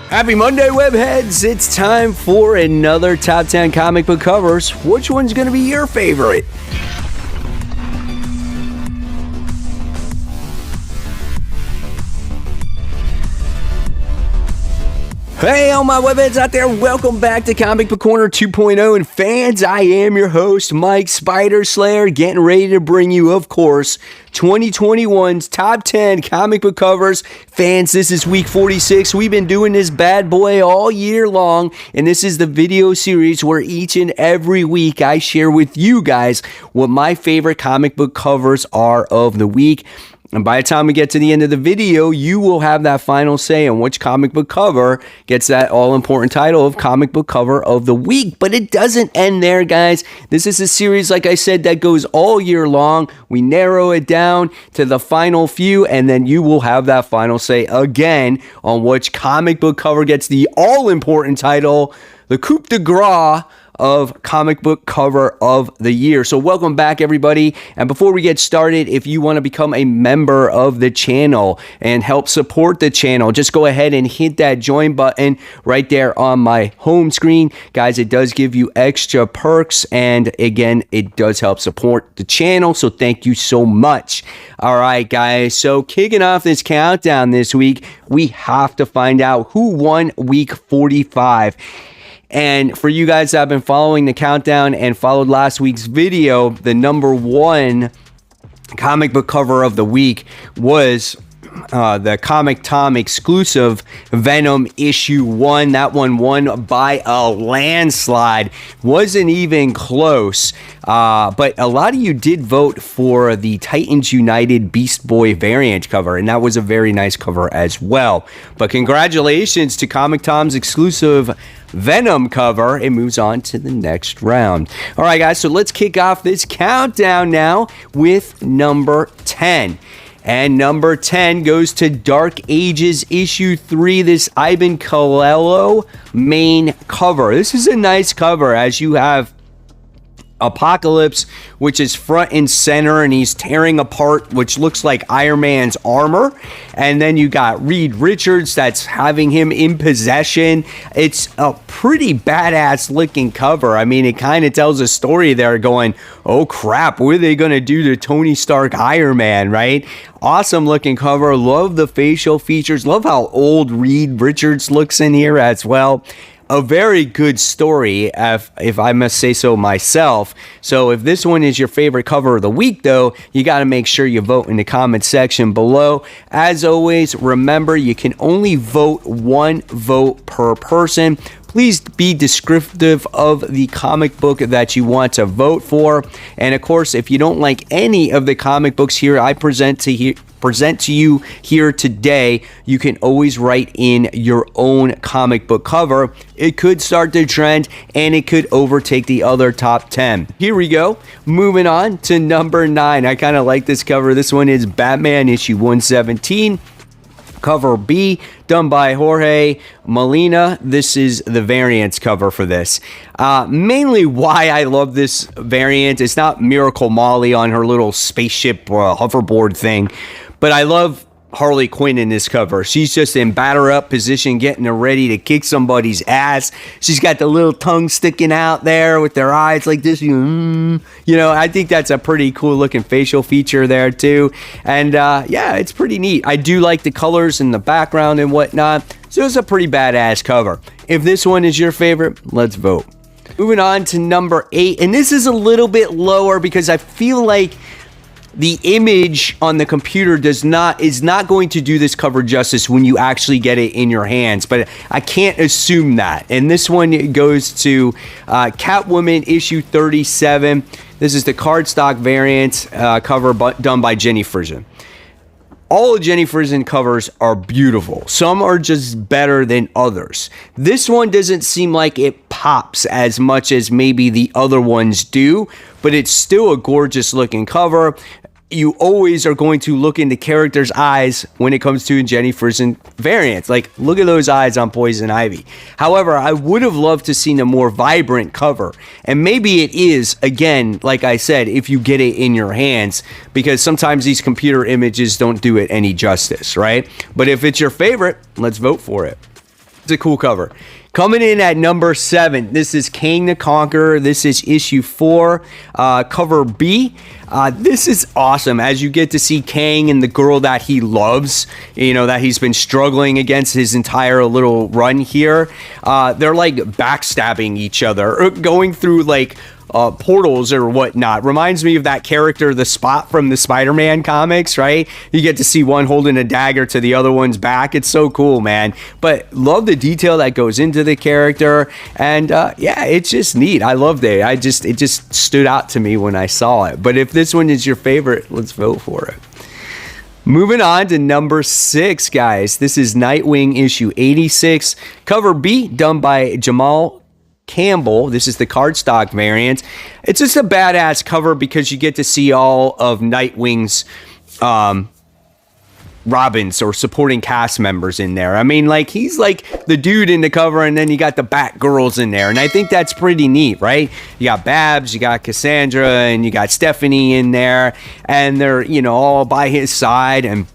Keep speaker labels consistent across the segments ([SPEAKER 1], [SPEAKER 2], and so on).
[SPEAKER 1] Happy Monday, webheads! It's time for another Top 10 comic book covers. Which one's going to be your favorite? Hey, all my webheads out there, welcome back to Comic Book Corner 2.0. And fans, I am your host, Mike Spider Slayer, getting ready to bring you, of course, 2021's Top 10 comic book covers. Fans, this is week 46. We've been doing this bad boy all year long, and this is the video series where each and every week I share with you guys what my favorite comic book covers are of the week. And by the time we get to the end of the video, you will have that final say on which comic book cover gets that all-important title of comic book cover of the week. But it doesn't end there, guys. This is a series, like I said, that goes all year long. We narrow it down to the final few, and then you will have that final say again on which comic book cover gets the all-important title, the coup de grace of comic book cover of the year. So welcome back, everybody. And before we get started, if you want to become a member of the channel and help support the channel, just go ahead and hit that join button right there on my home screen. Guys, it does give you extra perks, and again, it does help support the channel, so thank you so much. All right, guys, so kicking off this countdown this week, we have to find out who won week 45. And for you guys that have been following the countdown and followed last week's video, the number one comic book cover of the week was the Comic Tom exclusive Venom issue 1. That one won by a landslide. Wasn't even close. But a lot of you did vote for the Titans United Beast Boy variant cover, and that was a very nice cover as well. But congratulations to Comic Tom's exclusive Venom cover. It moves on to the next round. All right, guys, so let's kick off this countdown now with number 10. And number 10 goes to Dark Ages issue 3, this Ivan Coelho main cover. This is a nice cover as you have Apocalypse, which is front and center, and he's tearing apart which looks like Iron Man's armor. And then you got Reed Richards that's having him in possession. It's a pretty badass looking cover. I mean, it kind of tells a story there going, oh crap, what are they going to do to Tony Stark Iron Man, right? Awesome looking cover. Love the facial features. Love how old Reed Richards looks in here as well. A very good story, if I must say so myself. So if this one is your favorite cover of the week, though, you got to make sure you vote in the comment section below. As always, remember, you can only vote one vote per person. Please be descriptive of the comic book that you want to vote for. And of course, if you don't like any of the comic books here I present to you here today, you can always write in your own comic book cover. It could start the trend, and it could overtake the other top 10. Here we go. Moving on to number 9. I kind of like this cover. This one is Batman issue 117. Cover B, done by Jorge Molina. This is the variants cover for this. Mainly why I love this variant, it's not Miracle Molly on her little spaceship hoverboard thing, but I love Harley Quinn in this cover. She's just in batter up position, getting her ready to kick somebody's ass. She's got the little tongue sticking out there with their eyes like this. You know, I think that's a pretty cool looking facial feature there too. And yeah, it's pretty neat. I do like the colors in the background and whatnot. So it's a pretty badass cover. If this one is your favorite, let's vote. Moving on to number 8. And this is a little bit lower because I feel like the image on the computer is not going to do this cover justice when you actually get it in your hands, but I can't assume that. And this one goes to Catwoman issue 37. This is the cardstock variant cover done by Jenny Frison. All of Jenny Frison covers are beautiful. Some are just better than others. This one doesn't seem like it pops as much as maybe the other ones do, but it's still a gorgeous looking cover. You always are going to look in the character's eyes when it comes to Jenny Frison variants. Like, look at those eyes on Poison Ivy. However, I would have loved to seen a more vibrant cover. And maybe it is, again, like I said, if you get it in your hands, because sometimes these computer images don't do it any justice, right? But if it's your favorite, let's vote for it. It's a cool cover. Coming in at number 7, this is Kang the Conqueror. This is issue 4, cover B. This is awesome as you get to see Kang and the girl that he loves, you know, that he's been struggling against his entire little run here. They're like backstabbing each other, going through like portals or whatnot. Reminds me of that character, the Spot from the Spider-Man comics, right? You get to see one holding a dagger to the other one's back. It's so cool, man. But love the detail that goes into the character, and yeah, it's just neat. I loved it. It just stood out to me when I saw it. But if this one is your favorite, let's vote for it. Moving on to number 6, guys. This is Nightwing issue 86, cover B, done by Jamal Campbell. This is the cardstock variant. It's just a badass cover because you get to see all of Nightwing's Robins or supporting cast members in there. I mean, like, he's like the dude in the cover, and then you got the Batgirls in there, and I think that's pretty neat, right? You got Babs, you got Cassandra, and you got Stephanie in there, and they're, you know, all by his side, and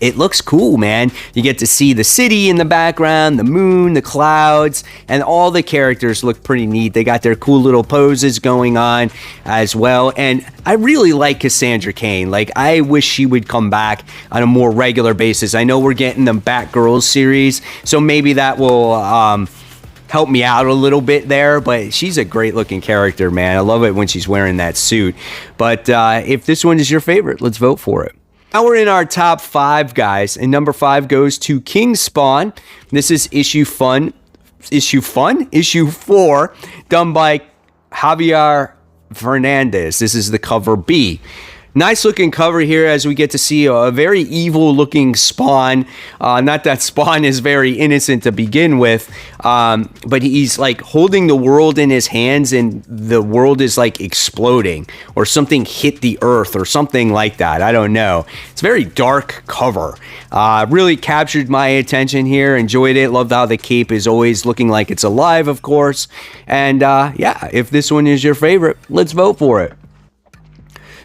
[SPEAKER 1] it looks cool, man. You get to see the city in the background, the moon, the clouds, and all the characters look pretty neat. They got their cool little poses going on as well. And I really like Cassandra Cain. Like, I wish she would come back on a more regular basis. I know we're getting the Batgirls series, so maybe that will help me out a little bit there, but she's a great looking character, man. I love it when she's wearing that suit. But if this one is your favorite, let's vote for it. Now we're in our top 5, guys, and number 5 goes to King Spawn. This is issue 4, done by Javier Fernandez. This is the cover B. Nice looking cover here as we get to see a very evil looking Spawn. Not that Spawn is very innocent to begin with, but he's like holding the world in his hands, and the world is like exploding, or something hit the earth or something like that. I don't know. It's a very dark cover. Really captured my attention here. Enjoyed it. Loved how the cape is always looking like it's alive, of course. And yeah, if this one is your favorite, let's vote for it.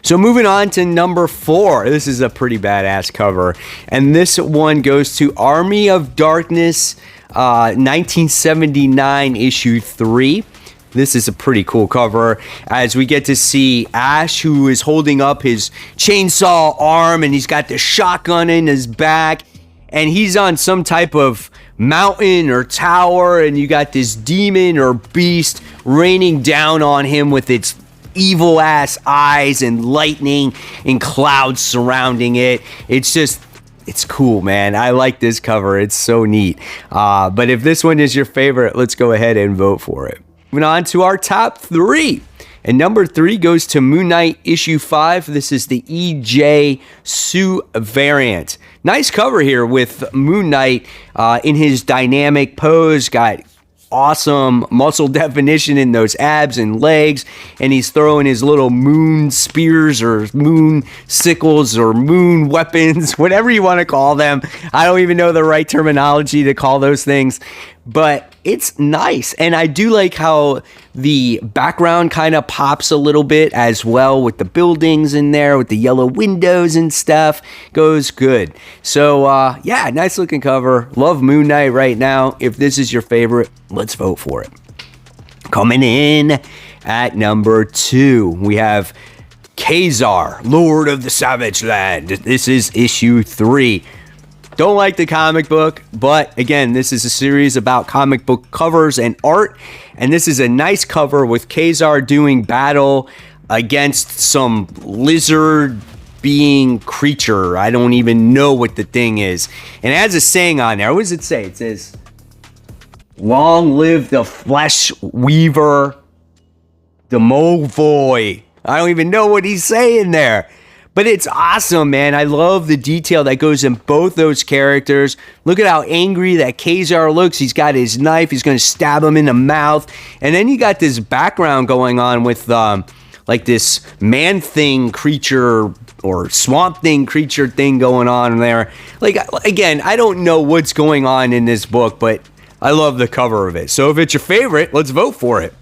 [SPEAKER 1] So moving on to number 4, this is a pretty badass cover, and this one goes to Army of Darkness, 1979 issue 3. This is a pretty cool cover as we get to see Ash, who is holding up his chainsaw arm, and he's got the shotgun in his back, and he's on some type of mountain or tower, and you got this demon or beast raining down on him with its evil ass eyes and lightning and clouds surrounding it. It's cool, man. I like this cover. It's so neat. But if this one is your favorite, let's go ahead and vote for it. Moving on to our top 3. And number 3 goes to Moon Knight issue 5. This is the EJ Sue variant. Nice cover here with Moon Knight in his dynamic pose. Got awesome muscle definition in those abs and legs, and he's throwing his little moon spears or moon sickles or moon weapons, whatever you want to call them. I don't even know the right terminology to call those things, but it's nice. And I do like how the background kind of pops a little bit as well with the buildings in there, with the yellow windows and stuff. Goes good. So yeah, nice looking cover. Love Moon Knight right now. If this is your favorite, let's vote for it. Coming in at number 2, we have Ka-Zar, Lord of the Savage Land. This is issue 3. Don't like the comic book, but again, this is a series about comic book covers and art, and this is a nice cover with Ka-Zar doing battle against some lizard being creature. I don't even know what the thing is. And it has a saying on there. What does it say? It says, "Long live the flesh weaver, the Movoy." I don't even know what he's saying there. But it's awesome, man. I love the detail that goes in both those characters. Look at how angry that Ka-Zar looks. He's got his knife. He's going to stab him in the mouth. And then you got this background going on with like this man-thing creature or swamp-thing creature thing going on there. Like, again, I don't know what's going on in this book, but I love the cover of it. So if it's your favorite, let's vote for it.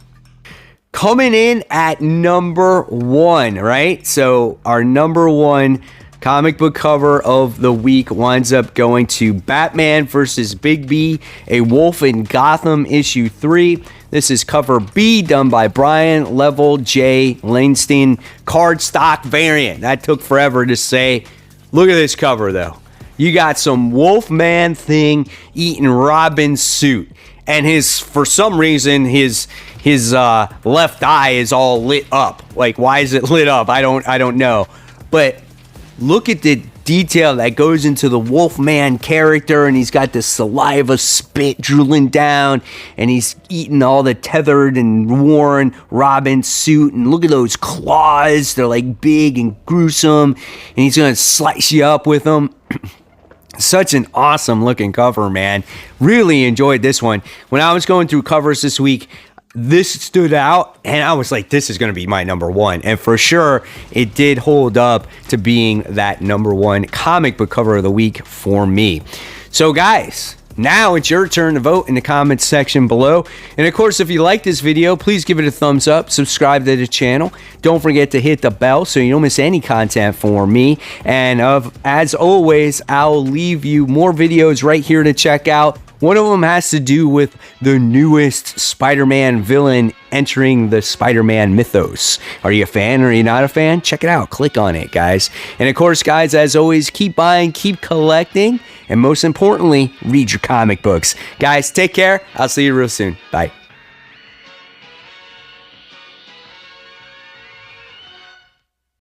[SPEAKER 1] Coming in at number 1, right? So our number 1 Comic book cover of the week winds up going to Batman vs. Big B, A Wolf in Gotham, issue 3. This is cover B, done by Brian Level J. Langston, cardstock variant. That took forever to say. Look at this cover, though. You got some Wolfman thing eating Robin's suit. And for some reason, his left eye is all lit up. Like, why is it lit up? I don't know. But look at the detail that goes into the Wolfman character, and he's got this saliva spit drooling down, and he's eating all the tethered and worn Robin suit, and look at those claws. They're like big and gruesome, and he's gonna slice you up with them. Such an awesome looking cover, man. Really enjoyed this one. When I was going through covers this week, this stood out, and I was like, this is going to be my number one. And for sure, it did hold up to being that number one comic book cover of the week for me. So, guys, now it's your turn to vote in the comments section below. And of course, if you like this video, please give it a thumbs up, subscribe to the channel. Don't forget to hit the bell so you don't miss any content from me. And as always, I'll leave you more videos right here to check out. One of them has to do with the newest Spider-Man villain entering the Spider-Man mythos. Are you a fan or are you not a fan? Check it out. Click on it, guys. And of course, guys, as always, keep buying, keep collecting, and most importantly, read your comic books. Guys, take care. I'll see you real soon. Bye.